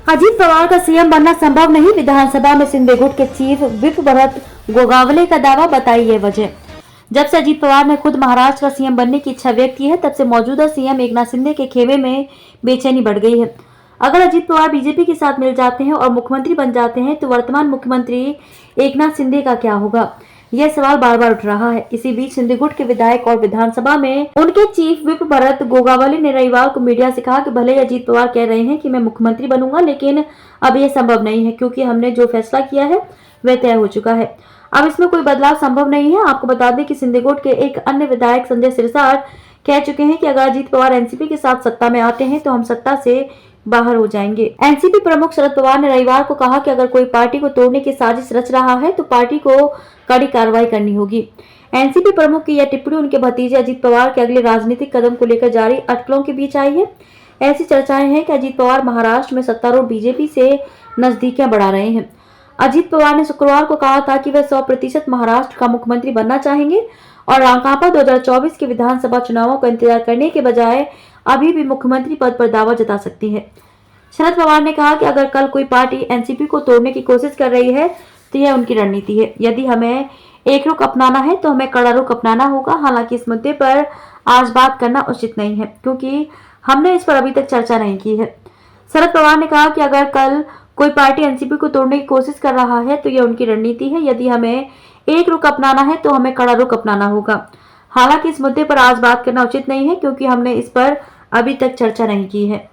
अजीत पवार का सीएम बनना संभव नहीं, विधानसभा में सिंधे गुट के चीफ विप भरत गोगावले का दावा, बताइए वजह। जब से अजीत पवार ने खुद महाराष्ट्र का सीएम बनने की इच्छा व्यक्त की है, तब से मौजूदा सीएम एकनाथ शिंदे के खेमे में बेचैनी बढ़ गई है। अगर अजीत पवार बीजेपी के साथ मिल जाते हैं और मुख्यमंत्री बन जाते हैं तो वर्तमान मुख्यमंत्री एकनाथ शिंदे का क्या होगा, यह सवाल बार बार उठ रहा है। इसी बीच सिंधे गुट के विधायक और विधानसभा में उनके चीफ विप भरत गोगावले ने रविवार को मीडिया से कहा कि भले ही अजीत पवार कह रहे हैं कि मैं मुख्यमंत्री बनूंगा, लेकिन अब यह संभव नहीं है क्योंकि हमने जो फैसला किया है वह तय हो चुका है। अब इसमें कोई बदलाव संभव नहीं है। आपको बता दें कि सिंधे गुट के एक अन्य विधायक संजय सिरसाट कह चुके हैं कि अगर अजीत पवार एनसीपी के साथ सत्ता में आते हैं तो हम सत्ता से बाहर हो जाएंगे। एनसीपी प्रमुख शरद पवार ने रविवार को कहा कि अगर कोई पार्टी को तोड़ने की साजिश रच रहा है तो पार्टी को कड़ी कार्रवाई करनी होगी। एनसीपी प्रमुख की यह टिप्पणी उनके भतीजे अजीत पवार के अगले राजनीतिक कदम को लेकर जारी अटकलों के बीच आई है। ऐसी चर्चाएं हैं कि अजीत पवार महाराष्ट्र में सत्तारूढ़ बीजेपी से नजदीकियां बढ़ा रहे हैं। अजीत पवार ने शुक्रवार को कहा था कि वे 100% महाराष्ट्र का मुख्यमंत्री बनना चाहेंगे और राकांपा 2024 के विधानसभा चुनावों का इंतजार करने के बजाय अभी भी मुख्यमंत्री पद पर दावा जता सकती है। शरद पवार ने कहा कि अगर कल कोई पार्टी एनसीपी को तोड़ने की कोशिश कर रही है तो यह उनकी रणनीति है। यदि हमें एक रुख अपनाना है तो हमें कड़ा रुख अपनाना होगा। हालांकि इस मुद्दे पर आज बात करना उचित नहीं है क्योंकि हमने इस पर अभी तक चर्चा नहीं की है। शरद पवार ने कहा कि अगर कल कोई पार्टी एनसीपी को तोड़ने की कोशिश कर रहा है तो यह उनकी रणनीति है। यदि हमें एक रुख अपनाना है तो हमें कड़ा रुख अपनाना होगा। हालांकि इस मुद्दे पर आज बात करना उचित नहीं है क्योंकि हमने इस पर अभी तक चर्चा नहीं की है।